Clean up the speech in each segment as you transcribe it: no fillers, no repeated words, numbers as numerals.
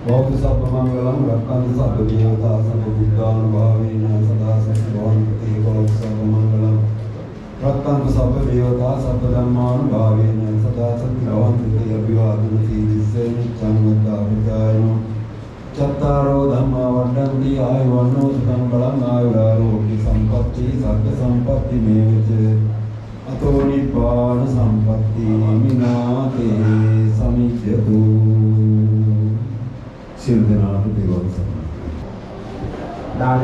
बहुत सर्वमंगलम रक्षन्तु सर्वदेवता सर्वबुद्धानुभावेन सदा सद्भवन्ति बहुत सर्वमंगलम रक्षन्तु सर्वदेवता सर्वधर्मानुभावेन सदा सद्भवन्ति अभिवादन शीघ्रस्य नित्यं वद्धापचायनो चत्तारो धम्मा वर्धन्ति आयुर्वन्नो सुखं बलं आयुरारोग्य संपत्ति सर्व संपत्ति मेव च अतो निब्बाण संपत्ति मिनाते समिज्यतु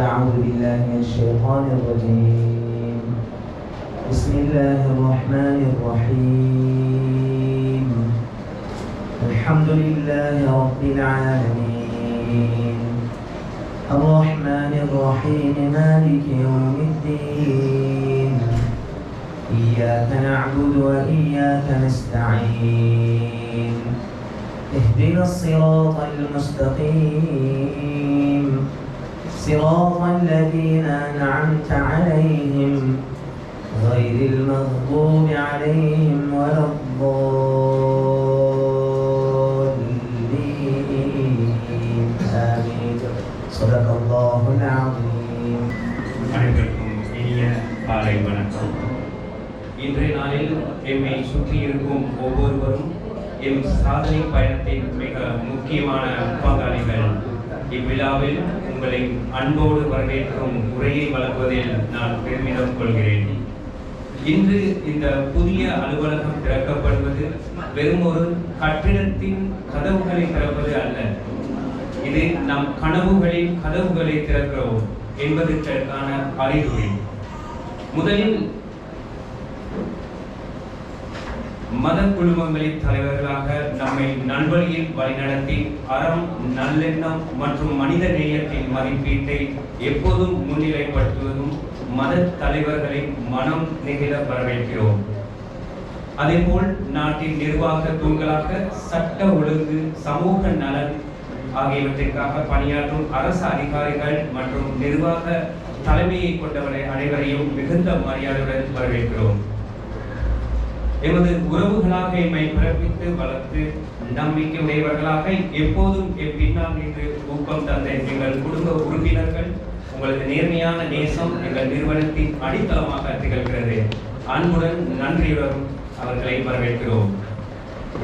أعوذ بالله من الشيطان الرجيم بسم الله الرحمن الرحيم الحمد لله رب العالمين الرحمن الرحيم مالك يوم الدين إياك نعبد وإياك نستعين اهدنا الصراط المستقيم صراط الذين أنعمت عليهم غير المغضوب عليهم ولا الضالين آمين صدق الله العظيم. அனைவருக்கும் இனிய காலை வணக்கம். இன்றைய நாளில் எம்மை சுற்றி இருக்கும் ஒவ்வொருவரும் எம் சாதனை பயணத்தின் மிக முக்கியமான பங்காளிகள். இவ்விழாவில் உங்களை அன்போடு வரவேற்றும் உரையை வழங்குவதில் நான் பெருமிதம் கொள்கிறேன். இன்று இந்த புதிய அலுவலகம் திறக்கப்படுவது வெறும் ஒரு கட்டிடத்தின் கதவுகளை திறப்பது அல்ல, இது நம் கனவுகளின் கதவுகளை திறக்கிறோம் என்பதற்கான அறிகுறி. முதலில் மத குழுமங்களின் தலைவர்களாக நம்மை நல்வழியில் வழிநடத்தி அறம், நல்லெண்ணம் மற்றும் மனித நேயத்தின் மதிப்பீட்டை எப்போதும் முன்னிலைப்படுத்துவதும் மத தலைவர்களை மனம் நெகிழ வரவேற்கிறோம். அதேபோல் நாட்டின் நிர்வாக தூண்களாக சட்ட ஒழுங்கு, சமூக நலன் ஆகியவற்றிற்காக பணியாற்றும் அரசு அதிகாரிகள் மற்றும் நிர்வாக தலைமையை கொண்டவரை அனைவரையும் மிகுந்த மரியாதையுடன் வரவேற்கிறோம். எமது உறவுகளாக எம்மை பிறப்பித்து வளர்த்து நம்பிக்கை உடையவர்களாக எப்போதும் பின்னால் நின்று ஊக்கம் தந்த எங்கள் குடும்ப உறுப்பினர்கள், உங்களது நேர்மையான நேசம் எங்கள் நிறுவனத்தின் அடித்தளமாக திகழ்கிறது. அன்புடன் நன்றியுடன் அவர்களை வரவேற்கிறோம்.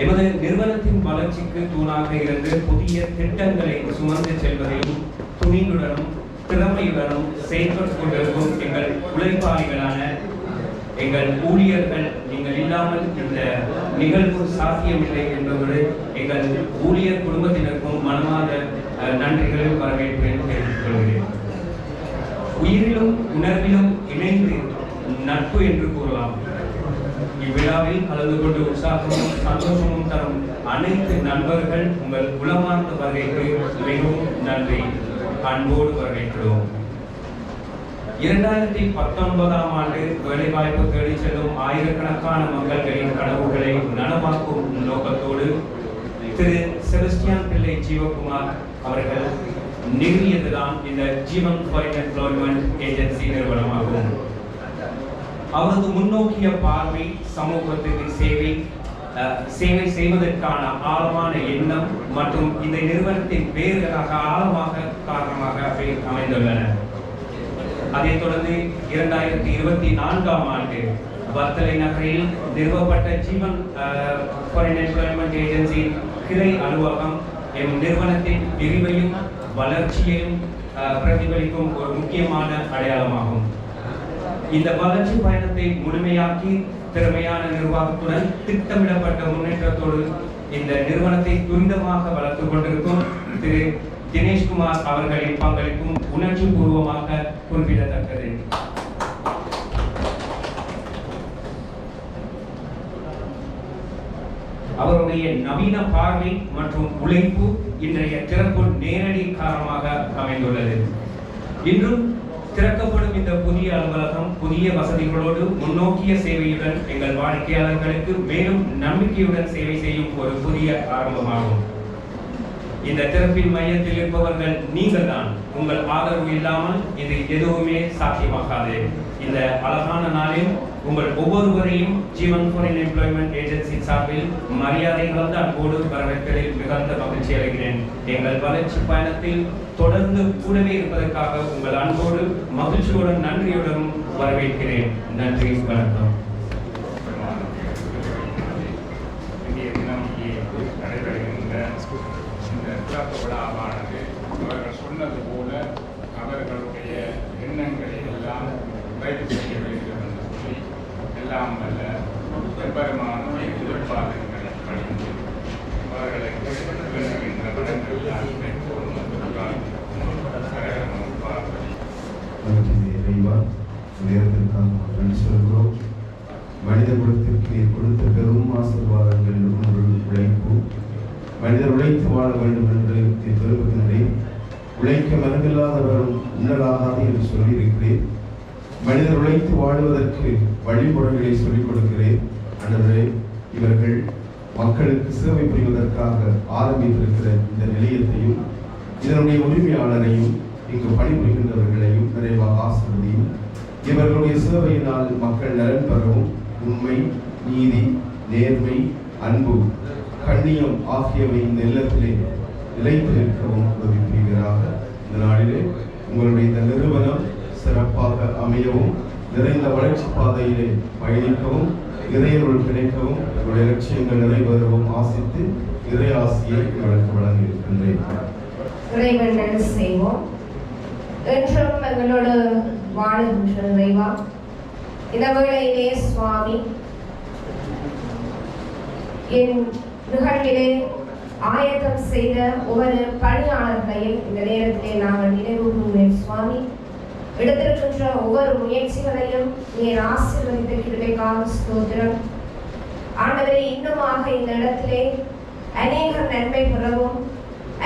எமது நிறுவனத்தின் வளர்ச்சிக்கு தூணாக இருந்து புதிய திட்டங்களை சுமந்து செல்வதையும் துணிவுடனும் திறமையுடனும் செயல்பட்டுக் கொண்டிருக்கும் எங்கள் உழைப்பாளிகளான எங்கள் ஊழியர்கள், நீங்கள் இல்லாமல் இந்த நிகழ்வு சாத்தியமில்லை என்பதோடு எங்கள் ஊழியர் குடும்பத்தினருக்கும் மனமாத நன்றிகளை வரவேற்பேன் தெரிவித்துக் கொள்கிறேன். உயிரிலும் உணர்விலும் இணைந்து நட்பு என்று கூறலாம். இவ்விழாவில் கலந்து கொண்டு உற்சாகமும் சந்தோஷமும் தரும் அனைத்து நண்பர்கள் உங்கள் உளமார்ந்த வருகைக்கு மிகவும் நன்றி, அன்போடு வரவேற்கிறோம். 2019ஆம் ஆண்டு வேலைவாய்ப்பு தேடி செல்லும் ஆயிரக்கணக்கான மக்களின் கனவுகளை நனவாக்கும் நோக்கத்தோடு திரு செபஸ்டியான் பிள்ளை ஜீவகுமார் அவர்கள் நிறுவியதுதான் இந்த ஜீவன் ஃபார் எம்ப்ளாய்மெண்ட் ஏஜென்சி நிறுவனமாகும். அவரது முன்னோக்கிய பார்வை சமூகத்திற்கு சேவை செய்வதற்கான ஆழமான எண்ணம் மற்றும் இந்த நிறுவனத்தின் வேர்களாக ஆழமாக காரணமாக அமைந்துள்ளன. அதைத் தொடர்ந்து 2024ஆம் ஆண்டு வத்தலை நகரில் நிறுவப்பட்ட ஜீவன் ஃபார் எம்ப்ளாய்மெண்ட் ஏஜென்சி கிளை அலுவலகம் எம் நிறுவனத்தின் விரிவையும் வளர்ச்சியையும் பிரதிபலிக்கும் ஒரு முக்கியமான அடையாளமாகும். இந்த வளர்ச்சி பயணத்தை முழுமையாக்கி திறமையான நிர்வாகத்துடன் திட்டமிடப்பட்ட முன்னேற்றத்தோடு இந்த நிறுவனத்தை துரிதமாக வளர்த்துக் கொண்டிருக்கும் திரு தினேஷ்குமார் அவர்களின் பங்களிப்பும் உணர்ச்சி பூர்வமாக குறிப்பிடத்தக்கது. அவருடைய நவீன பார்வை மற்றும் உழைப்பு இன்றைய திறப்பு நேரடி காரணமாக அமைந்துள்ளது. இன்றும் திறக்கப்படும் இந்த புதிய அலுவலகம் புதிய வசதிகளோடு முன்னோக்கிய சேவையுடன் எங்கள் வாடிக்கையாளர்களுக்கு மேலும் நம்பிக்கையுடன் சேவை செய்யும் ஒரு புதிய ஆரம்பமாகும். இந்த திறப்பின் மையத்தில் இருப்பவர்கள் நீங்கள் தான். உங்கள் ஆதரவு இல்லாமல் இது எதுவுமே சாத்தியமாகாது. இந்த அழகான நாளில் உங்கள் ஒவ்வொருவரையும் ஜீவன் ஃபார் எம்ப்ளாய்மெண்ட் ஏஜென்சி சார்பில் மரியாதை கலந்த அன்போடு வரவேற்பதில் மிகுந்த மகிழ்ச்சி அடைகிறேன். எங்கள் வளர்ச்சி பயணத்தில் தொடர்ந்து கூடவே இருப்பதற்காக உங்கள் அன்போடு மகிழ்ச்சியுடன் நன்றியுடன் வரவேற்கிறேன். நன்றி, வணக்கம். விழாவானது அவர்கள் சொன்னது போல அவர்களுடைய எண்ணங்களை எல்லாம் நிறைவு செய்ய வேண்டும் என்று சொல்லி எல்லாம் வல்ல பெரும்பாலான எதிர்பார்ப்புகளை படித்து அவர்களுக்கு வேண்டுகின்ற படங்கள் சொல்கிறோம். மனித குலத்திற்கு கொடுத்த பெரும் ஆசீர்வாதங்கள் உழைப்பு. மனிதர் உழைத்து வாழ வேண்டும் என்று விரும்புகின்றேன். உழைக்க மனதில்லாதவரும் உன்னலாகாது என்று சொல்லியிருக்கிறேன். மனிதர் உழைத்து வாழ்வதற்கு வழிமுறைகளை சொல்லிக் கொடுக்கிறேன். ஆண்டவரே, இவர்கள் மக்களுக்கு சேவை புரிவதற்காக ஆரம்பித்திருக்கிற இந்த நிலையத்தையும் இதனுடைய உரிமையாளரையும் இங்கு பணிபுரிகின்றவர்களையும் நிறைவாக ஆசீர்வதியும். இவர்களுடைய சேவையினால் மக்கள் நலன் பெறவும் உண்மை, நீதி, நேர்மை, அன்பு, கண்ணியம் ஆகியவை இந்த இல்லத்திலே நிலைத்து நிற்கவும் உதவி புரிகிறாக. இந்த நாளிலே உங்களுடைய இந்த நிறுவனம் சிறப்பாக அமையவும் நிறைந்த வளர்ச்சி பாதையிலே பயணிக்கவும் இறையருள் கிடைக்கவும் உங்களுடைய லட்சியங்கள் நிறைவேறவும் ஆசித்து இறை ஆசியை உங்களுக்கு வழங்கி இருக்கின்றேன். இறைவன் செய்வோம். என்றும் எங்களோடு வாழுகின்ற இறைவா, இந்த வேளையிலே சுவாமி என் நிகழ்விலே ஆயத்தம் செய்த ஒவ்வொரு பணியாளர்களையும் இந்த நேரத்திலே நாங்கள் நினைவு கூறுகிறேன். சுவாமி, எடுத்திருக்கின்ற ஒவ்வொரு முயற்சிகளையும் நீர் ஆசீர்வதித்த கிருபைக்காக ஸ்தோத்திரம். ஆண்டவரே, இன்னுமாக இந்த இடத்திலே அநேக நன்மை பெறவும்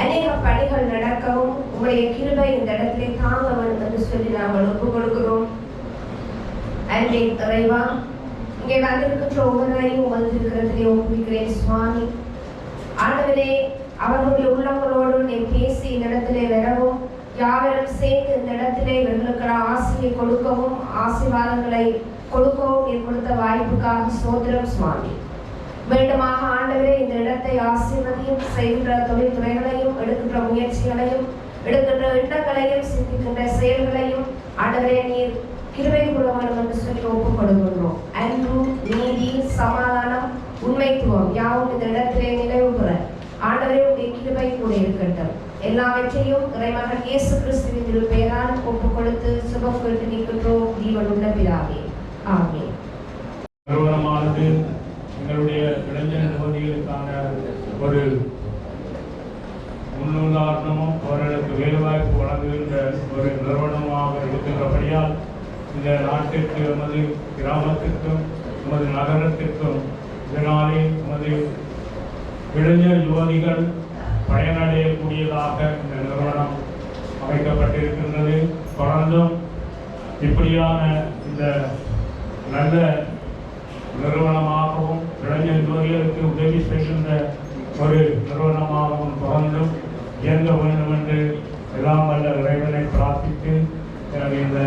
அநேக பணிகள் நடக்கவும் உங்களுடைய கிருபை இந்த இடத்திலே தாங்க வேண்டும் என்று சொல்லி நாங்கள் ஒப்புக் கொடுக்கிறோம். அன்பே இறைவா, இங்கே வந்திருக்கின்ற ஒவ்வொருவரையும் உமது திருக்கரத்திலே ஒப்புவிக்கிறேன். சுவாமி, ஆண்டவரே, அவர்களுடைய உள்ளங்களோடு நீ பேசி இந்த இடத்திலே வரவும் யாவரும் சேர்ந்து இந்த இடத்திலே இவர்களுக்கு ஆசியை கொடுக்கவும் ஆசீர்வாதங்களை கொடுக்கவும் நீர் கொடுத்த வாய்ப்புக்காக சோதரம் சுவாமி. மீண்டுமாக ஆண்டவரே இந்த இடத்தை ஆசீர்வதியும், செய்கின்ற தொழில்துறைகளையும், எடுக்கின்ற முயற்சிகளையும், எடுக்கின்ற எண்ணங்களையும், சிந்திக்கின்ற செயல்களையும் ஆண்டவரே நீர் கிருபை கூற வேண்டும் என்று சொல்லி ஒப்புக் கொடுக்கின்றோம். அன்பு, நீதி, சமாதானம், உண்மைத்துவம் யாவும் இந்த இடத்திலே நினைவு பெற ஆண்டவரே உடைய கிருபை கூட இருக்கட்டும். எல்லாவற்றையும் இறைமகன் இயேசு கிறிஸ்துவின் திருப்பெயரால் ஒப்புக் கொடுத்து சுபம் கேட்டு நிற்கின்றோம் ஜீவனுள்ள பிதாவே. ஆமென். நிறுவனமானது எங்களுடைய இளைஞர் நிறுவனங்களுக்கான ஒரு முன்னுதாரணமும் அவர்களுக்கு வேலைவாய்ப்பு வழங்குகின்ற ஒரு நிறுவனமாக இருக்கின்றபடியால் இந்த நாட்டிற்கு எமது கிராமத்திற்கும் எமது நகரத்திற்கும் இதனாலே எமது இளைஞர் யுவதிகள் பயனடையக்கூடியதாக இந்த நிறுவனம் அமைக்கப்பட்டிருக்கின்றது. தொடர்ந்தும் இப்படியான இந்த நல்ல நிறுவனமாகவும் இளைஞர் யுவதிகளுக்கு உதவி செய்கின்ற ஒரு நிறுவனமாகவும் தொடர்ந்தும் இயங்க வேண்டும் என்று எல்லாம் வல்ல இறைவனை பிரார்த்தித்து எனக்கு இந்த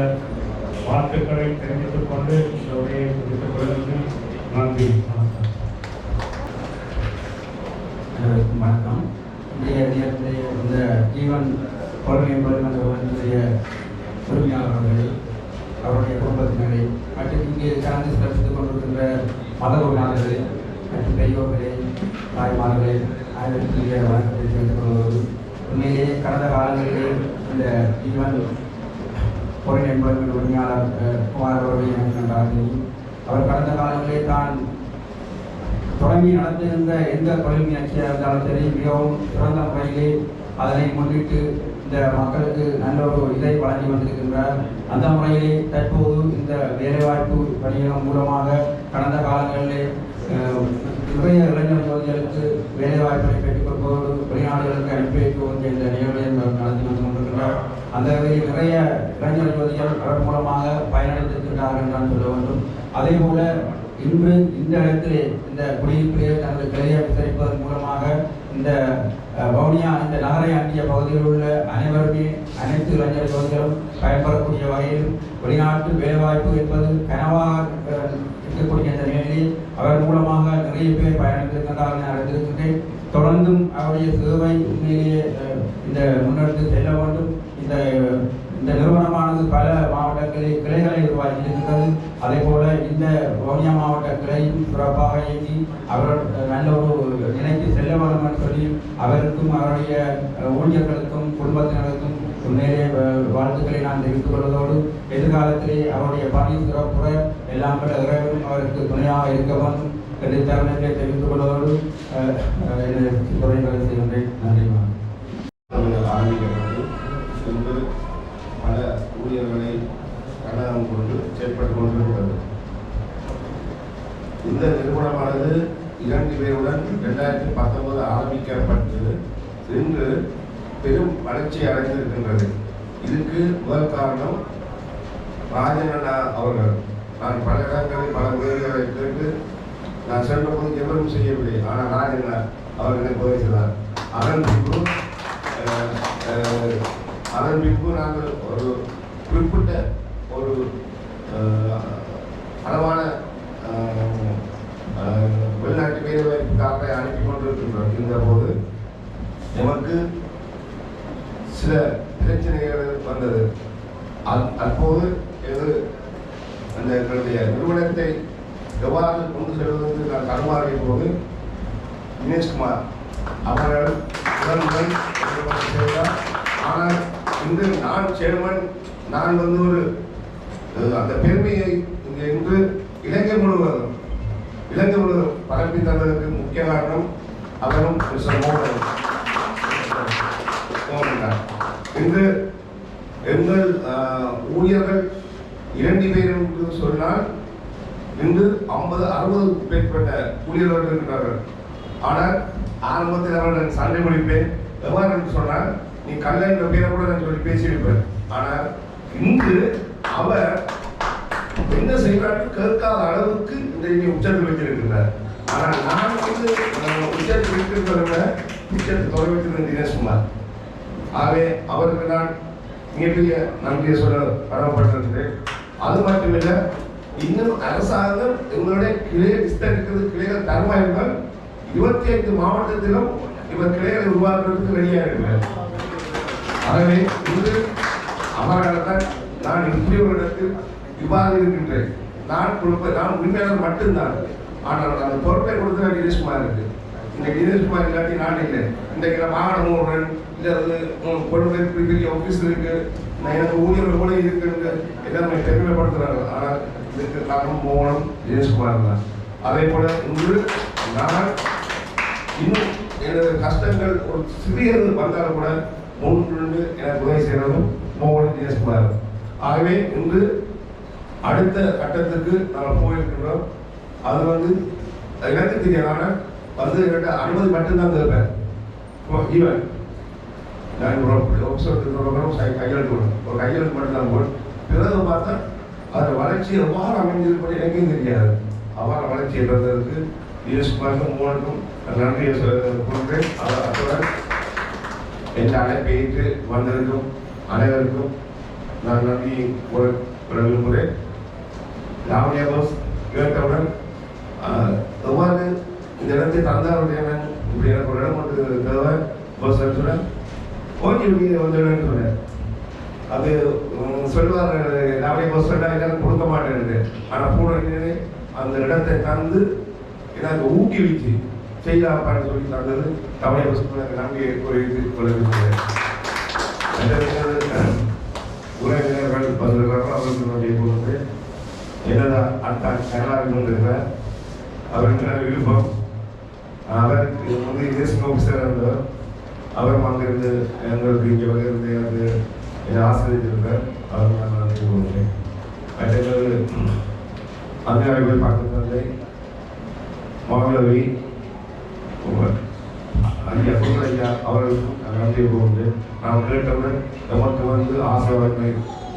வாழ்த்துக்களை தெரிவித்துக் கொண்டு இந்த உரையை முடித்துக் கொள்கிறேன். நன்றி. அனைவருக்கும் வணக்கம். இன்றைய நேரத்தில் இந்த ஜீவன் பொறுமை நிறுவனத்துடைய உரிமையாளர்கள், அவருடைய குடும்பத்தினரை மற்றும் இங்கே கலந்து சிறப்பித்துக் கொண்டிருக்கின்ற மத உரிமையாளர்களே மற்றும் பெரியோர்களே, தாய்மார்களே, ஆயிரத்திலேயே வணக்கத்தை தெரிவித்துக் கொள்வது. உண்மையிலேயே கடந்த காலங்களிலே இந்த ஜீவன் பொருள் என்பவர்கள் உரிமையாளர் குமார் அவர்களை எனக்கு நன்றாக தெரியும். அவர் கடந்த காலங்களிலே தான் தொடங்கி நடத்திருந்த எந்த தொழில் முயற்சியாக இருந்தாலும் சரி மிகவும் சிறந்த முறையிலே அதனை முன்னிட்டு இந்த மக்களுக்கு நல்ல ஒரு இதை வழங்கி வந்திருக்கின்றார். அந்த முறையிலே தற்போது இந்த வேலைவாய்ப்பு பணிகள் மூலமாக கடந்த காலங்களிலே நிறைய இளைஞர் யுவதிகளுக்கு வேலைவாய்ப்பை பெற்றுக் கொடுப்பதோடு வெளிநாடுகளுக்கு அனுப்பி வைக்கும் என்ற நிகழ்வை நடத்தி வந்து கொண்டிருக்கிறார். அந்த வகையில் நிறைய இளைஞர் யுவதிகள் அவர் மூலமாக பயனடைந்திருக்கின்றார்கள் என்றால் சொல்ல வேண்டும். அதே போல இன்று இந்த இடத்திலே இந்த குடியிருப்பிலே தனது கிளையை விசாரிப்பதன் மூலமாக இந்த வவுனியா இந்த நகரை அண்டிய பகுதியில் உள்ள அனைவருமே அனைத்து இளைஞர் யுவதிகளும் பயன்பெறக்கூடிய வகையில் வெளிநாட்டு வேலைவாய்ப்பு என்பது கனவாக இருக்கக்கூடிய இந்த நிலையில் அவர் மூலமாக நிறைய பேர் பயணித்திருக்கின்றார்கள் அறிந்திருக்கின்றேன். தொடர்ந்தும் அவருடைய சேவை உண்மையிலேயே இந்த முன்னெடுத்து செல்ல வேண்டும். இந்த நிறுவனமானது பல மாவட்டங்களில் கிளைகளை உருவாக்கி இருக்கின்றது. அதே போல இந்த வவுனியா மாவட்ட கிளையும் சிறப்பாக இயங்கி அவர் நல்ல ஒரு நிலைக்கு செல்ல வேண்டும் என்று சொல்லி அவருக்கும் அவருடைய ஊழியர்களுக்கும் குடும்பத்தினருக்கும் உண்மையிலே வாழ்த்துக்களை நான் தெரிவித்துக் கொள்வதோடு எதிர்காலத்திலே அவருடைய பணி சிறப்புற எல்லாம் பல இறைவனும் அவருக்கு துணையாக இருக்க வேண்டும் என்று தருணத்தை தெரிவித்துக் கொள்வதோடு துறைகளை செய்கின்றேன். நன்றி. ஆரம்பிக்கப்பட்டு இன்று பல ஊழியர்களை கண்ணகம் கொண்டு செயல்பட்டு கொண்டிருக்கிறது. இந்த நிறுவனமானது 2 பேருடன் 2019 ஆரம்பிக்கப்பட்டு இன்று பெரும் வளர்ச்சி அடைந்திருக்கின்றது. இதுக்கு முதல் காரணம் ராஜன் அண்ணா அவர்கள். நான் பல இடங்களில் பல உதவிகளை கேட்டு நான் சென்றபோது எவரும் செய்யவில்லை. ஆனால் ராஜன் அவர்களை உதவி செய்தார். அதன் பின்பு நாங்கள் ஒரு குறிப்பிட்ட ஒரு அளவான வெளிநாட்டு வேலைவாய்ப்புக்காக அனுப்பி கொண்டிருக்கின்றோம். இருந்தபோது நமக்கு சில பிரச்சனைகள் வந்தது. அப்போது அந்த எங்களுடைய நிறுவனத்தை எவ்வாறு கொண்டு செல்வதற்கு நான் தடுமாறிய போது தினேஷ்குமார் அவர்கள் உடனுடன் செய்தார். ஆனால் இன்று நான் சேர்மன், நான் ஒரு அந்த பெருமையை இங்கே இன்று இலங்கை முழுவதும் பரப்பி தந்ததற்கு முக்கிய காரணம் அவரும் மோகன். இன்று எங்கள் ஊழியர்கள் 2 பேர் என்று சொன்னால் இன்று 50-60 மேற்பட்ட ஊழியர்கள் இருக்கிறார்கள். ஆனால் ஆரம்பத்தில் அவர்கள் சண்டை முடிப்பேன். எவ்வாறு என்று சொன்னால் நீ கல்ல என்ற பேரை கூட நான் சொல்லி பேசியிருப்பேன். ஆனால் இன்று அவர் என்ன செய்கிறார்கள் கேட்காத அளவுக்கு இந்த உச்சத்தில் வைத்திருக்கிறார். ஆனால் நான் உச்சத்தில் வைத்திருப்பதை விட உச்சத்தை தொலை வைத்திருந்த தினேஷ்குமார். ஆகவே அவருக்கு நான் மிகப்பெரிய நன்றியை சொல்ல கடமைப்பட்டிருக்கிறேன். அது மட்டுமில்லை, இன்னும் அரசாங்கம் எங்களுடைய கிளை விஸ்தரிக்கிறது, கிளைகள் தரமாக இருந்தால் 25 மாவட்டத்திலும் இவர் கிளைகளை உருவாக்குறதுக்கு ரெடியாக இருக்கிறார். ஆகவே இன்று அவர்களால் நான் இப்படி ஒரு இடத்தில் இவ்வாறு இருக்கின்றேன். நான் உண்மையாளர் மட்டும்தான். ஆனால் அந்த பொறுப்பை கொடுத்த தினேஷ்குமார் இருக்கு. இந்த தினேஷ்குமார் இல்லாட்டி நான் இல்லை. இன்றைக்கு நான் மாகாணம் ஓடுறேன், இல்லை பொறுப்பை பெரிய ஆஃபீஸ் இருக்கு, நான் எனக்கு ஊழியர்கள் கூட இருக்குன்னு எல்லாருமே பெருமைப்படுத்துறாங்க. ஆனால் இதுக்கு காரணம் மோகனம் தினேஷ்குமார் தான். அதே போல இன்று நான் இன்னும் எனது கஷ்டங்கள் ஒரு சிறியது வந்தாலும் கூட முன்னின்று எனக்கு உதவி செய்கிறதும் மோகன் தினேஷ்குமார். ஆகவே இன்று அடுத்த கட்டத்துக்கு நாங்கள் போயிருக்கின்றோம். அது எனக்கு தெரியாத என்கிட்ட அனுமதி மட்டும்தான் கேட்பேன். ஈவன் நான் கையெழுத்து ஒரு கையெழுத்து மட்டும்தான் போல் பிறகு பார்த்தா அதோட வளர்ச்சி எவ்வாறு அமைஞ்சிருப்பது எனக்கும் தெரியாது. அவ்வாறு வளர்ச்சியை பெறுவதற்கு தினேஷ்குமாருக்கும் மோகனுக்கும் நன்றியை கொண்டேன். அத்துடன் என் அழைப்பை ஏற்று வந்திருக்கும் அனைவருக்கும் நான் நன்றி விரும்புகிறேன். லாவண்யா போஸ் கேட்டவுடன் எவ்வாறு இந்த இடத்தை தந்தாருடைய இப்படி எனக்கு ஒரு இடம் வந்து தேவை போஸ் சொன்னேன். ஓகே வந்துடுன்னு சொன்னேன். அது சொல்வார் லாவண்யா போஸ் சொன்னா எனக்கு கொடுக்க மாட்டேன்னு. ஆனால் கூட அந்த இடத்தை தந்து எனக்கு ஊக்குவிச்சு செய்யலாப்பான்னு சொல்லி தந்தது லாவண்யா போஸ் நம்பிக்கை கொள்கிறேன். உறவினர்கள் வந்திருக்கிறார்கள், அவர்களுக்கு நம்பிக்கை கொடுத்து என்னதா அத்தா கனடாவில் கொண்டிருக்கிறார். அவருக்கு விருப்பம். அவர் தேசிய ஆஃபீஸராக இருந்தவர். அவரும் அங்கிருந்து எங்களுக்கு இங்கே வந்து எனக்கு என்னை ஆசிரியர் அவர் நான் நன்றி கொடுக்கிறேன். மற்றது அங்கே போய் பார்க்க தந்தை மகளவி ஐயா ஐயா அவர்களுக்கும் நன்றி கூறுந்து நாம் கேட்டவுடன் எமக்கு வந்து ஆசீர்வாதங்களை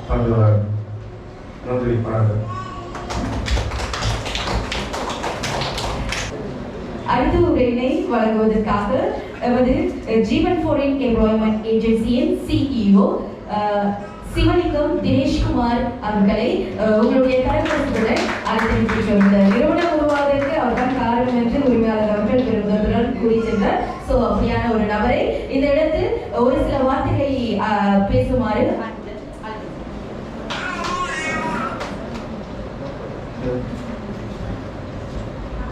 தந்துள்ளார். நன்றி, வணக்கம். அடுத்த உரையினை வழங்குவதற்காக எமது ஜீவன் ஃபாரின் எம்ப்ளாய்மெண்ட் ஏஜென்சியின் சிஇஓ சிவலிங்கம் தினேஷ்குமார் அவர்களை உங்களுடைய கரகோஷத்துடன் அழைத்திருக்கிறோம். இந்த நிறுவனம் உருவாவதற்கு அவர்தான் காரணம் என்று உரிமையாளர் அவர்கள் விரும்புவதுடன் கூறி சென்றார். ஸோ அப்படியான ஒரு நபரை இந்த இடத்தில் ஒரு சில வார்த்தைகளை பேசுமாறு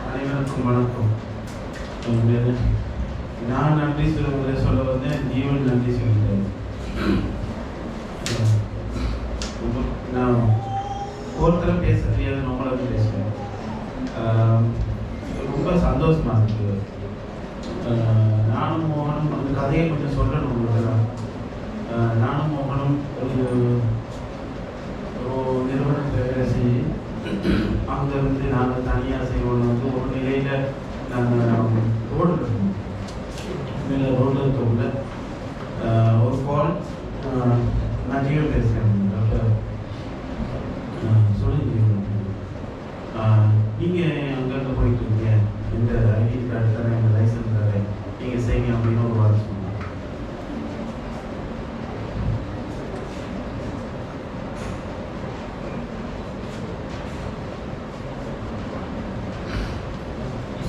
அனைவருக்கும் வணக்கம். நான் நன்றி சொல்ல வந்து ஜீவன் நன்றி சொல்கிறேன். நான் ஒருத்தர் பேச தெரியாது, நம்மளுக்கு பேசுவேன். ரொம்ப சந்தோஷமா இருக்கு. நானும் மோகனும் அந்த கதையை கொஞ்சம் சொல்லணும் உங்களுக்கு. நானும் மோகனும் ஒரு நிறுவனத்தில் வேலை செய்ய அங்கேருந்து நாங்கள் தனியாக செய்வோம். வந்து ஒரு நிலையில் நாங்கள் ரோடு இருக்கோம். மேலே ரோடு இருக்கக்குள்ள ஒரு கால் நான் ஜீவன் பேசுகிறேன். சொல்லுங்க நீங்கள் அங்கேருந்து போயிட்டு இருக்கீங்க, இந்த ஐடி கார்டு தானே, இந்த லைசன்ஸ் தானே, நீங்கள் செய்யுங்க அப்படின்னு ஒரு வார்த்தை சொன்னாங்க.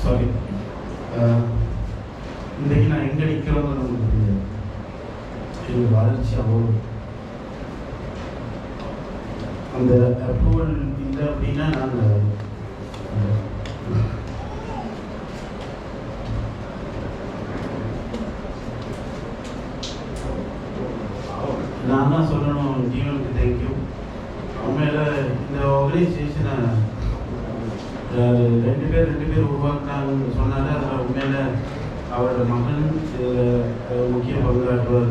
சாரி, இன்றைக்கு நான் எங்கே நிற்கிறோன்னு நமக்கு தெரியாது. எங்கள் வளர்ச்சி அவ்வளோ அந்த அப்ரூவல் இல்லை அப்படின்னா நாங்கள் நான் தான் சொல்லணும் ஜீவனுக்கு தேங்க்யூ. உண்மையில் இந்த ஆர்கனைசேஷனை ரெண்டு பேர் உருவாக்குனாங்கன்னு சொன்னாலே அதில் உண்மையில் அவரோட மகன் முக்கிய பங்காற்றுவார்.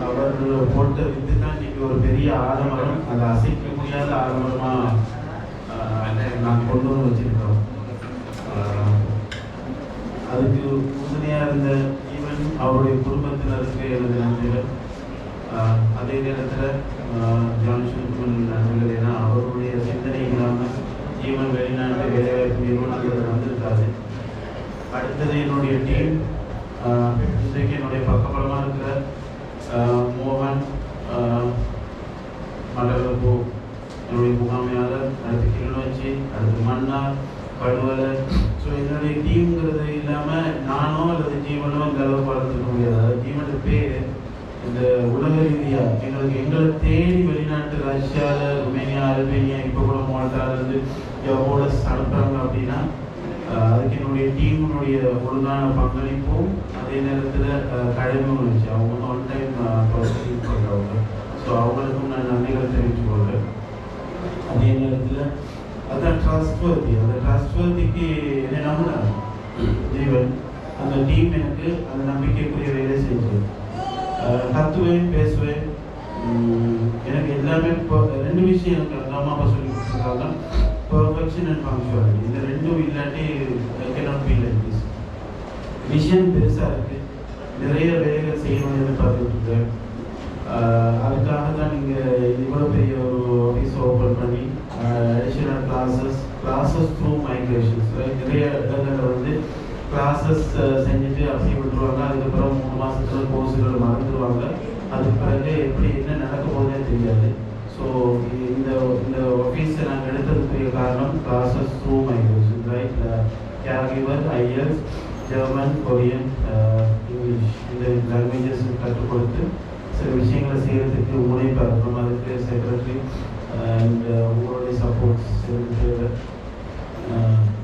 அவர் போட்ட வித்து தான் இன்னைக்கு ஒரு பெரிய ஆலமரம், அதை அசைக்க முடியாத ஆலமரமாக நான் கொண்டு வந்து வச்சிருக்கோம். அதுக்கு உறுதுணையாக இருந்த ஈவன் அவருடைய குடும்பத்தினருக்கு எனது நன்றிகள். அதே நேரத்தில் ஜான்சன் நன்றிகள். ஏன்னா அவருடைய சிந்தனை இல்லாமல் ஈவன் வெளிநாட்டு வேலைவாய்ப்பு நிறுவனங்கள் வந்திருக்காது. அடுத்தது என்னுடைய டீம், இன்றைக்கு என்னுடைய பக்கபலமாக இருக்கிற பேர் இந்த உலக ரீதியாக எங்களை தேடி வெளிநாட்டு ரஷ்யாவில், ருமேனியா, அல்பேனியா, இப்போ கூட மால்டாலேருந்து ஜோபோலஸ் அனுப்புகிறாங்க அப்படின்னா அதுக்கு என்னுடைய டீமுடைய ஒழுங்கான பங்களிப்பும் அதே நேரத்தில் கடமையும் இருந்துச்சு. அவங்க வந்து ஒன் டைம் ப்ராசஸிங் பண்ணுறவங்க. ஸோ அவங்களுக்கும் நான் நன்றிகள் தெரிவித்து கொள்கிறேன். அதே நேரத்தில் அதான் ட்ரஸ்ட்வர்த்தி. அந்த ட்ரஸ்ட்வர்த்திக்கு என்ன நம்பினாங்க ஜீவன், அந்த டீம் எனக்கு அந்த நம்பிக்கைக்குரிய வேலை செஞ்சு கற்றுவேன், பேசுவேன். எனக்கு எல்லாமே இப்போ 2 விஷயம் எனக்கு அந்த அம்மா அப்பா சொல்லி கொடுத்துருக்காங்க, பெர்ஃபெக்ஷன் அண்ட் பங்க்சுவாலிட்டி. இந்த 2 இல்லாட்டி கேனாட் பி லைக் திஸ். விஷயம் பெருசாக இருக்குது, நிறைய வேலைகள் செய்யணும்னு எதிர்பார்த்துட்டு இருக்கேன். அதுக்காக தான் நீங்கள் இவ்வளோ பெரிய ஒரு ஆஃபீஸ் ஓப்பன் பண்ணி அடிஷனல் கிளாஸஸ் த்ரூ மைக்ரேஷன்ஸ் நிறைய இடங்களில் வந்து கிளாஸஸ் செஞ்சுட்டு அப்படி விட்டுருவாங்க. அதுக்கப்புறம் 3 மாதத்துல கோர்ஸுகள் மறந்துடுவாங்க. அதுக்கு பிறகு எப்படி என்ன நடக்க போதே தெரியாது. ஸோ இந்த ஆஃபீஸை நாங்கள் எடுத்ததுக்குரிய காரணம் classes through migration, right? Caregiver, ஐஎல்ஸ், German, Korean, English இந்த லாங்குவேஜஸ் கற்றுக் கொடுத்து சில விஷயங்களை செய்கிறதுக்கு முனைப்பாக இருக்கணும். அதுக்கு செக்ரட்டரி அண்ட் உங்களுடைய சப்போர்ட்ஸ் தேவை.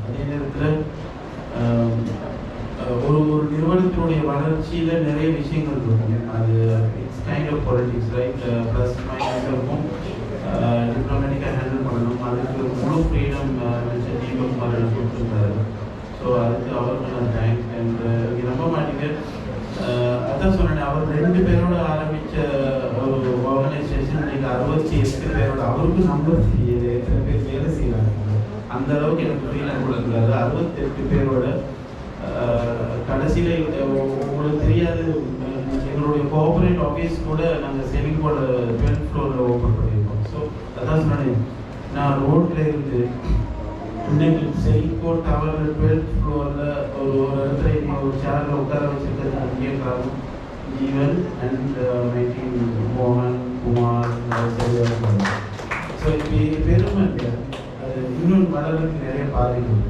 அதே நேரத்தில் ஒரு நிறுவனத்தினுடைய வளர்ச்சியில் நிறைய விஷயங்கள் இருக்கும். அது it's kind of politics, right? Plus minus இருக்கும். டிப்ளமேட்டிக்காக ஹேண்டில் பண்ணணும். அதுக்கு முழு ஃப்ரீடம் தீபகுமார் கொடுத்துருந்தாரு. ஸோ அதுக்கு அவருக்கு நான் தேங்க். அண்ட் நம்ப மாட்டீங்க, அதான் சொன்னேன், அவர் 2 பேரோட ஆரம்பித்த ஒரு ஆர்கனைசேஷன் இன்னைக்கு 68 பேரோட. அவருக்கும் நம்பர் தெரியுது எத்தனை பேர் வேலை செய்கிறாங்க. அந்த அளவுக்கு எனக்கு ஃப்ரீடம் கொடுக்குறாரு. 68 பேரோட கடைசியில் உங்களுக்கு தெரியாது, எங்களுடைய கோஆபரேட் ஆஃபீஸ் கூட நாங்கள் செவிங்கோட 12th ஃப்ளோரில் ஓப்பன் பண்ணியிருக்கோம். ஸோ அதான் சொன்னேன், நான் ரோட்டில் இருந்து இன்னைக்கு செவிங்கோ டவர் 12th ஃப்ளோரில் ஒரு இடத்துல நீங்கள் ஒரு சேரில் உட்கார வச்சுருக்கிறது முக்கிய காரணம் ஜீவன் அண்ட் மை டீம் மோகன், குமார், ஸோ இப்போ பெருமை இல்லை, அது இன்னும் வளர்றதுக்கு நிறைய பாதிக்கும்.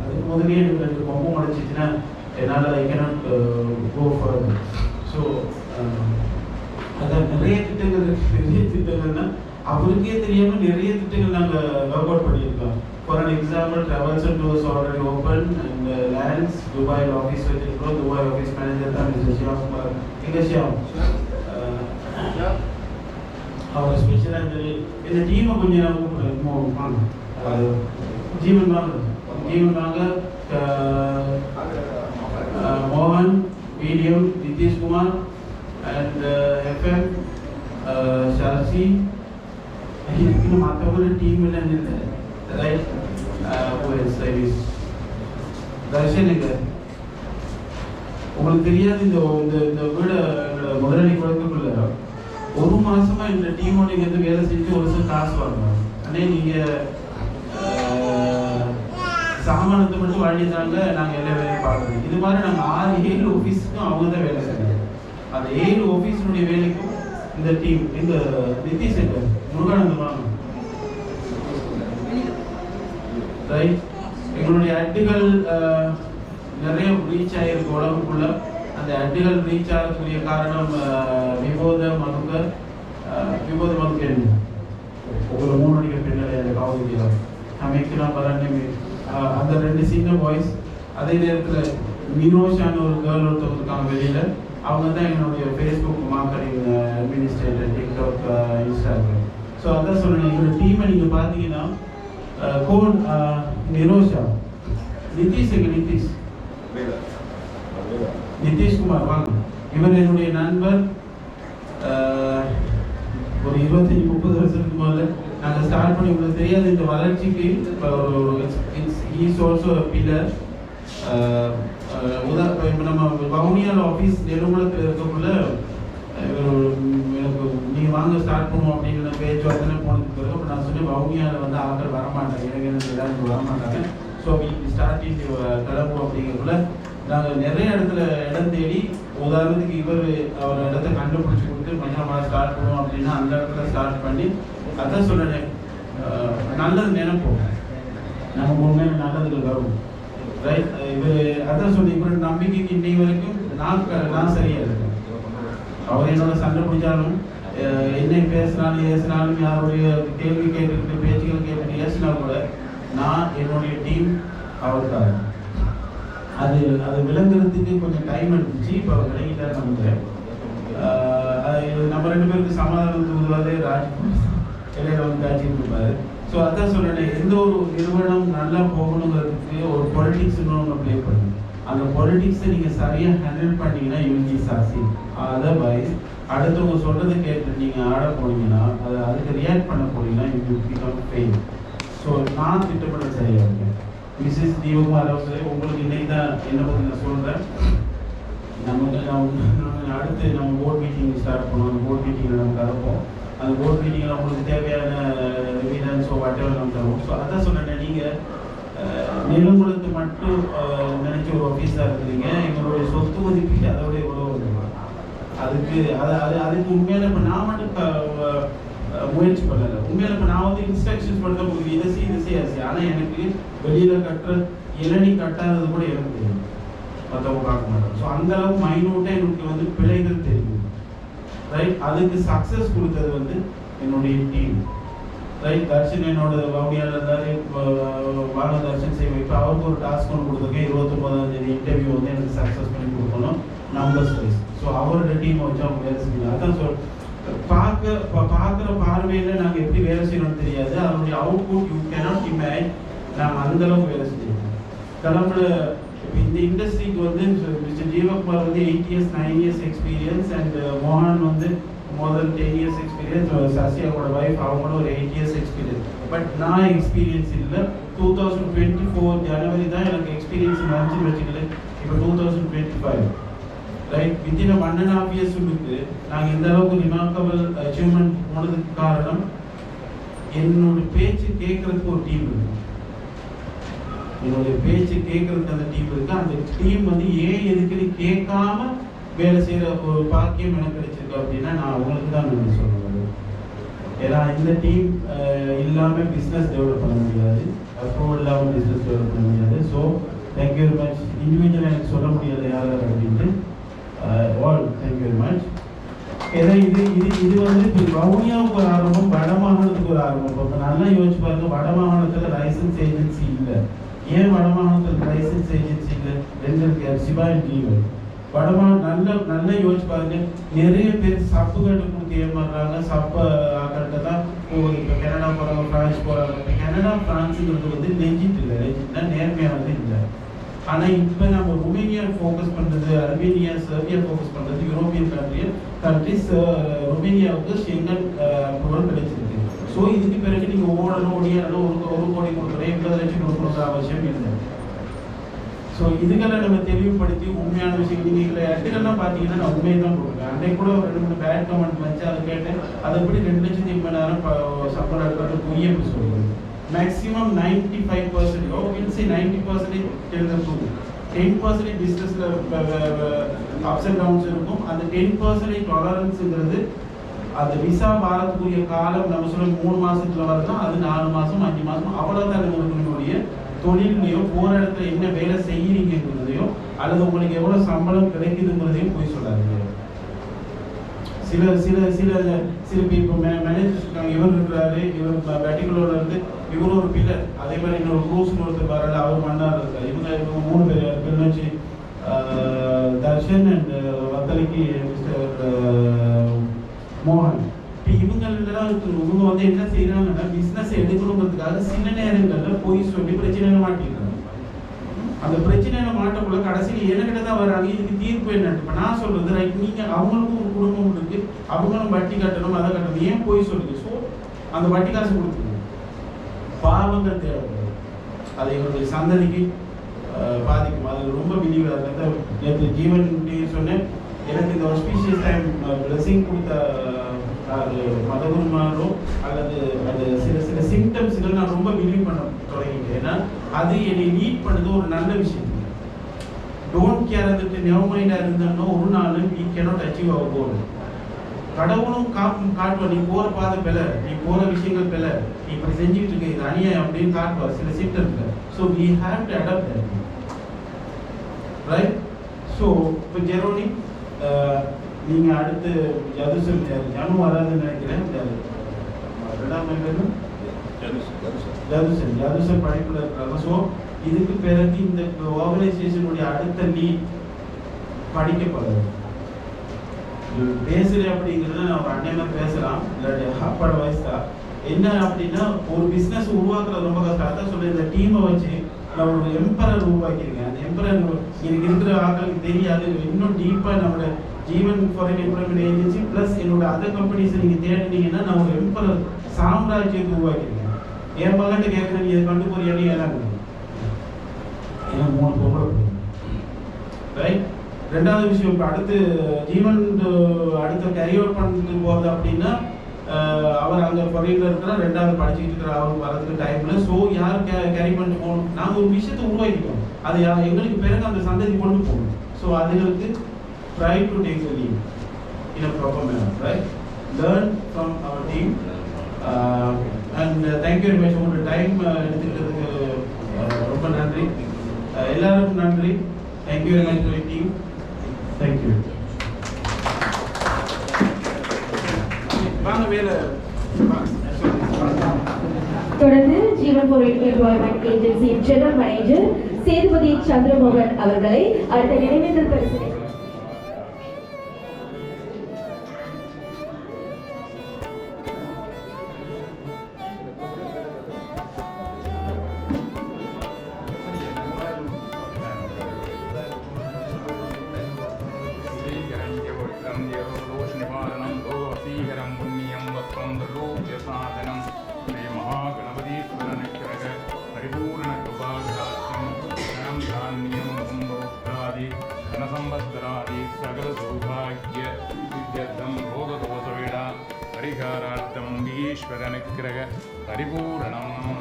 அதுக்கு முதலே எனக்கு 2 கொம்பம் உடைச்சிச்சுன்னா என்னால் I cannot go forward. So அதான் நிறைய திட்டங்கள்னா அவருக்கே தெரியாமல் நிறைய திட்டங்கள் நாங்கள் ஒர்க் அவுட் பண்ணியிருக்கோம். For an example, travels and tours already open and lands துபாயில் ஆஃபீஸ் வச்சுருக்கோம். துபாய் ஆஃபீஸ் மேனேஜர் தான் மிஸ்டர் சிவகுமார். எங்கே சிவம் அவர் ஸ்பெஷலாக சரி இந்த டீமை கொஞ்சம் வாங்க, ஜீவன் வாங்க, மோகன், மீடியம், நிதிஷ்குமார் அண்ட் எஃப்எம், ஷர்சி. இதுக்கு மற்றவங்க டீம் இல்லைன்னு இல்லை, ரைட்? சர்வீஸ் தர்ஷனுக்கு உங்களுக்கு தெரியாது, இந்த வீடு முதலாளி குழந்தைக்குள்ள 1 மாசமா இந்த டீமோட நீங்க வந்து வேலை செஞ்சு ஒரு வருஷம் காசு வாங்குவாங்க. அண்ணே நீங்க சாமானத்தை மட்டும் வாங்கிட்டாங்க, நாங்கள் எல்லா வேலையும் பார்க்குறோம். இது மாதிரி நாங்கள் 6-7 ஆஃபீஸுக்கும் அவங்க தான் வேலை செய்யணும். அந்த 7 ஆஃபீஸினுடைய வேலைக்கும் இந்த டீம், இந்த நிதிஷ் முருகானந்தம் வாங்க, ரைட்? எங்களுடைய அட்டுகள் நிறைய ரீச் ஆகிருக்கு உடம்புக்குள்ள. அந்த அட்டுகள் ரீச் ஆகக்கூடிய காரணம் விபோத மனுக்கர் ஒரு 3 மணிக்கு பின்னாடி அந்த காவலிக்கலாம் அமைக்கலாம் பரவாயில்ல. அந்த 2 சின்ன பாய்ஸ். அதே நேரத்தில் மினோஷான்னு ஒரு கேர்ள் ஒருத்தவங்க இருக்காங்க வெளியில். அவங்க தான் என்னுடைய Facebook marketing administrator, TikTok, Instagram. So அதான் சொன்னேன், எங்களோட டீமை நீங்கள் பார்த்தீங்கன்னா கோன் நிரோஷா, நிதிஷ்குமார் வாங்க. இவர் என்னுடைய நண்பர். ஒரு 25-30 வருஷத்துக்கு முதல்ல நாங்கள் ஸ்டார்ட் பண்ணி, உங்களுக்கு தெரியாது இந்த வளர்ச்சிக்கு இஸ் ஆல்சோ பில்லர். இப்போ நம்ம வவுனியாவில் ஆஃபீஸ் நெடுங்குளத்தில் இருக்கக்குள்ள எனக்கு நீங்கள் வாங்க ஸ்டார்ட் பண்ணுவோம் அப்படின்னு பேச்சுவார்த்தை போனதுக்கு பிறகு அப்போ நான் சொன்னேன், வவுனியாவில் வந்து ஆட்கள் வரமாட்டாங்க, எனக்கு எல்லாரும் வரமாட்டாங்க. ஸோ ஸ்டார்டிங் கிளம்புவோம் அப்படிங்கிறதுல நாங்கள் நிறைய இடத்துல இடம் தேடி, உதாரணத்துக்கு இவர் அவர் இடத்த கண்டுபிடிச்சி கொடுத்து கொஞ்சமாக ஸ்டார்ட் பண்ணுவோம் அப்படின்னா அந்த இடத்துல ஸ்டார்ட் பண்ணி, அதான் சொன்னேன், நல்லது நினைப்போம், நமக்கு உண்மையாக நல்லதுகள் வரும், ரைட்? இவர் அதான் சொல்லி இவரோட நம்பிக்கைக்கு இன்னைக்கு வரைக்கும் நான் சரியா இருக்கேன். அவர் என்னோட சண்டை பிடிச்சாலும் என்ன பேசினாலும் யாருடைய கேள்வி கேட்டுக்கிட்டு பேச்சுகள் கேட்டுட்டு ஏசினா கூட நான் என்னுடைய டீம் அவருக்காக அது விளங்குறதுக்கு கொஞ்சம் டைம் எடுத்துச்சு. இப்போ அவர் விளங்கிட்டார் நம்புகிறேன். நம்ம 2 பேருக்கு சமாதானத்துக்கு உதவாதே ராஜ்குமார் இடையில வந்து காட்சிட்டு இருப்பாரு. ஸோ அதான் சொல்றேன், எந்த ஒரு நிறுவனம் நல்லா போகணுங்கிறதுக்கு ஒரு பொலிட்டிக்ஸ் ஒன்று ப்ளே பண்ணுங்க. அந்த பொலிட்டிக்ஸை நீங்கள் சரியாக ஹேண்டில் பண்ணீங்கன்னா யூஜி சாசி. அதர்வைஸ் அடுத்தவங்க சொல்றதை கேட்டு நீங்கள் ஆட போனீங்கன்னா அதுக்கு ரியாக்ட் பண்ண போனீங்கன்னா யூ பிகம் ஃபெயில். ஸோ நான் திட்டமிட சரியாக இருக்கேன். மிஸ்ஸஸ் தீபகுமார் அவர்களே, உங்களுக்கு இன்னைக்கு தான் என்ன பற்றி நான் சொல்கிறேன். நம்ம அடுத்து நம்ம போர்ட் மீட்டிங் ஸ்டார்ட் பண்ணுவோம். அந்த போர்ட் மீட்டிங்கில் நம்ம கலப்போம். அந்த போர்ட் மீட்டிங்கில் உங்களுக்கு தேவையான எவிடன்ஸோ வாட்டெவர் நம்ம தருவோம். ஸோ அதான் சொன்னேன், நீங்கள் நிலங்குளத்து மட்டும் நினைச்ச ஒரு ஆஃபீஸாக இருக்கிறீங்க. எங்களுடைய சொத்து மதிப்பீடு அதோட எவ்வளோ அதுக்கு உண்மையில இப்போ நான் மட்டும் முயற்சி பண்ணலை. உண்மையில இப்போ நான் வந்து இன்ஸ்ட்ரக்ஷன்ஸ் பண்ணுறது உங்களுக்கு இதை செய்ய ஆனால் எனக்கு வெளியில் கட்டுற இளநீ கட்டாதது கூட எனக்கு தெரியும், மற்றவங்க பார்க்க மாட்டோம். ஸோ அந்த அளவுக்கு மைனூட்டாக எனக்கு வந்து பிழைகள் தெரியும். ரைட், அதுக்கு சக்ஸஸ் கொடுத்தது வந்து என்னுடைய டீம். ரைட், தர்ஷன் என்னோட வவுனியாவில் இருந்தார். வாங்க தர்ஷன் செய்வோம். இப்போ அவருக்கு ஒரு டாஸ்க் ஒன்று கொடுத்துருக்கேன். 29ஆம் தேதி இன்டர்வியூ வந்து எனக்கு சக்ஸஸ் பண்ணி கொடுக்கணும், நம்பர்ஸ் வைஸ். ஸோ அவரோட டீமை வச்சு அவங்க வேலை செய்யணும். அதான் பார்க்குற பார்வையில் நாங்கள் எப்படி வேலை செய்யணும்னு தெரியாது. அதனுடைய அவுட்புட் யூ கேனாட் இமேஜின். நாங்கள் அந்த அளவுக்கு வேலை செய்யணும். கிளம்புற இந்த இண்டஸ்ட்ரிக்கு வந்து மிஸ்டர் ஜீவகுமார் வந்து 8 years 9 years எக்ஸ்பீரியன்ஸ் அண்ட் மோகன் வந்து more than 10 years எக்ஸ்பீரியன்ஸ். சசியாவோட வைஃப் அவங்களும் ஒரு 8 years எக்ஸ்பீரியன்ஸ். பட் நான் எக்ஸ்பீரியன்ஸ் இல்லை. 2024 ஜனவரி தான் எனக்கு எக்ஸ்பீரியன்ஸ் வந்துச்சு வச்சுக்கல. இப்போ 2025 ரைட், வித்தின் 1.5 years சொல்லிட்டு நாங்கள் இந்த அளவுக்கு ரிமார்க்கபிள் அச்சீவ்மெண்ட் போனதுக்கு காரணம் என்னோட பேச்சு கேட்கறதுக்கு ஒரு டீம் இருக்கு. என்னுடைய பேச்சு கேட்கறதுக்கு அந்த டீம் இருக்கு. அந்த டீம் வந்து ஏன் எதுக்குன்னு கேட்காம வேலை செய்யற ஒரு பாக்கியம் எனக்கு கிடைச்சிருக்கு அப்படின்னா நான் அவங்களுக்கு தான் நன்றி சொல்லுவேன். ஏன்னா இந்த டீம் இல்லாமல் பிஸ்னஸ் டெவலப் பண்ண முடியாது, அப்ரூவல் இல்லாமல் பிஸ்னஸ் டெவலப் பண்ண முடியாது. So thank you very much. இண்டிவிஜுவலாக எனக்கு சொல்ல முடியாது யார் அப்படின்ட்டு. All thank you very much. ஏன்னா இது வந்து இப்போ வவுனியாவுக்கு ஒரு ஆரம்பம், வடமாகாணத்துக்கு ஒரு ஆரம்பம். இப்போ நல்லா யோசிச்சு பாருங்க, வடமாகாணத்தில் லைசன்ஸ் ஏஜென்சி இல்லை. ஏன் வடமாகாணத்தில் லைசன்ஸ் ஏஜென்சி இல்லை? 2 இருக்கு, சிவா டீம். நல்லா யோசிச்சு பாருங்க, நிறைய பேர் சப்பு கட்டு கொடுத்து ஏமாறுறாங்க. சப்பை ஆக்கிட்ட தான் இப்போ கனடா போகிறாங்க, ஃப்ரான்ஸ் போகிறாங்க. இப்போ கனடா ஃப்ரான்ஸுங்கிறது வந்து லெஜிட் இல்லை, லெஜிட்னா நேர்மையானது இல்லை. ஆனால் இப்போ நம்ம ருமேனியா ஃபோக்கஸ் பண்ணுறது, அல்பேனியா, சர்பியா ஃபோக்கஸ் பண்ணுறது, யூரோப்பியன் கண்ட்ரிஸ். ருமேனியாவுக்கு ஷெங்கன் அப்ரூவல் கிடைச்சிருக்கு. ஸோ இதுக்கு பிறகு நீங்கள் ஓடியாலும் 1 கோடி கொடுக்குறேன், 80 லட்சம் கொடுக்கணுங்கிற அவசியம் இல்லை. ஸோ இதுக்கெல்லாம் நம்ம தெளிவுபடுத்தி உண்மையான விஷயம் நீங்கள் இடத்துக்கெல்லாம் பார்த்தீங்கன்னா நான் உண்மையை தான் கொடுக்குறேன். அன்றைக்கு கூட ஒரு 2-3 பேட் கமெண்ட் வச்சு அதை கேட்டேன். அதை எப்படி 2,80,000 சம்பளம் எடுக்கிறது பொய் எப்படி சொல்லுவது? Maximum 95% will say 90% tell the truth. 10% பிஸ்னஸில் அப்ஸ் அண்ட் டவுன்ஸ் இருக்கும். அந்த 10% டாலரன்ஸுங்கிறது அந்த விசா வாரத்துக்குரிய காலம் நம்ம சொல்ல 3 மாதத்தில் வரதுனா அது 4 மாதம் 5 மாதம் அவ்வளோதான் நம்மளுடைய தொழிலையோ போகிற இடத்துல என்ன வேலை செய்யறீங்கிறதையோ அல்லது உங்களுக்கு எவ்வளோ சம்பளம் கிடைக்குதுங்கிறதையும் போய் சொல்லாதீங்க. சில இப்போ மேனேஜர்ஸ் இருக்காங்க, இவர் இருக்கிறாரு, இவர் பெட்டிகுலரில் இருந்து இவர் ஒரு பில்லர், அதே மாதிரி இன்னொரு க்ரூஸ்னு ஒருத்தர் வராது, அவர் மன்னார் இருக்கார். இவங்க 3 பேர் பேர் வச்சு தர்ஷன் அண்ட் வத்தலைக்கு மிஸ்டர் மோகன். இவங்க வந்து என்ன செய்யறாங்கன்னா பிசினஸ் எடுக்கணுங்கிறதுக்காக சில நேரங்கள்ல போய் சொல்லி பிரச்சனையில மாட்டிக்கிறாங்க. அந்த பிரச்சனையில மாட்டக்குள்ள கடைசியில் என்கிட்ட தான் வராங்க, இதுக்கு தீர்ப்பு என்ன? இப்ப நான் சொல்றது ரைட், நீங்க அவங்களுக்கும் ஒரு குடும்பம் இருக்கு, அவங்களும் வட்டி கட்டணும், அதை கட்டணும், ஏன் போய் சொல்லுங்க? ஸோ அந்த வட்டி காசு கொடுத்துருங்க. பாவங்கள் தேவைப்படுது, அதை இவருடைய சந்ததிக்கு பாதிக்கும். அது ரொம்ப பிலீவ். நேற்று ஜீவன் சொன்னேன், எனக்கு இந்த ஆஸ்பீஷியஸ் டைம் பிளஸிங் கொடுத்த மதகுருமாரோ அல்லது அது சில சிம்டம்ஸ்கள் நான் ரொம்ப பிலீவ் பண்ண தொடங்கிட்டேன். ஏன்னா அது என்னை லீட் பண்ணது ஒரு நல்ல விஷயம். டோன்ட் கேர் வந்துட்டு நெவர் மைண்டாக இருந்தோம்னா ஒரு நாள் வி கேனாட் அச்சீவ் அவர் கோல். கடவுளும் காட்டுவார், நீ போகிற பாதை பெல, நீ போகிற விஷயங்கள் பெல, நீ இப்படி செஞ்சுட்டு இருக்க, இது அநியாயம் அப்படின்னு காட்டுவார் சில சிம்டம்ஸ்ல. So we have to adapt that, right? So இப்போ ஜெரோனி நீங்கள் அடுத்து ஜதுசன் ஜனு வராதுன்னு நினைக்கிறேன். ஜதுசன் படிப்பில் இருக்கிறாங்க. ஸோ இதுக்கு பிறகு இந்த ஆர்கனைசேஷனுடைய அடுத்த லீட் படிக்கப்படுது. பேசுகிறேன் அப்படிங்கிறத நான் ஒரு அண்ணன் பேசலாம், இல்லாட்டி அப்பாட வயசு தான். என்ன அப்படின்னா ஒரு பிஸ்னஸ் உருவாக்குறது ரொம்ப கஷ்டம். அதான் சொல்லி இந்த டீமை வச்சு நான் ஒரு எம்பரர் உருவாக்கியிருக்கேன். அந்த எம்பரர் எனக்கு இருக்கிற ஆட்களுக்கு தெரியாது. இன்னும் டீப்பாக நம்மளோட ஜீவன் ஃபாரின் எம்ப்ளாய்மெண்ட் ஏஜென்சி ப்ளஸ் என்னோட அதர் கம்பெனிஸை நீங்கள் தேடினீங்கன்னா நான் ஒரு எம்பரர் சாம்ராஜ்யத்தை உருவாக்கியிருக்கேன். என் மகன்கிட்ட கேட்குறேன், நீ இதை கண்டு போறியானு ஏன்னா ஏன்னா 3 பொம்பளை ரைட். ரெண்டாவது விஷயம், இப்போ அடுத்து ஜீவன் அடுத்த கேரியர் பண்ணிட்டு போகிறது அப்படின்னா அவர் அங்கே ஃபாரினில் இருக்கிற ரெண்டாவது படிச்சுக்கிட்டு இருக்கிற அவருக்கு வரதுக்கு டைமில். ஸோ யார் கேரி பண்ணிட்டு போகணும்? நாங்கள் ஒரு விஷயத்தை உருவாக்கிட்டோம், அது எங்களுக்கு பிறகு அந்த சந்ததி கொண்டு போகணும். ஸோ அதுகளுக்கு try to take the lead in a proper manner, right? Learn from our team and thank you very much. உங்களோட டைம் எடுத்துக்கிட்டதுக்கு ரொம்ப நன்றி. எல்லாருக்கும் நன்றி. Thank you very much to the team. Thank you. வாங்க வேலை. தொடர்ந்து ஜீவன் ஃபாரின் எம்ப்ளாய்மெண்ட் ஏஜென்சியின் ஜெனரல் மேனேஜர் சேதுபதி சந்திரமோகன் அவர்களை அடுத்த நினைவேந்தல் பரிசு ஈஸ்வரனுக்கிரக பரிபூரணம்.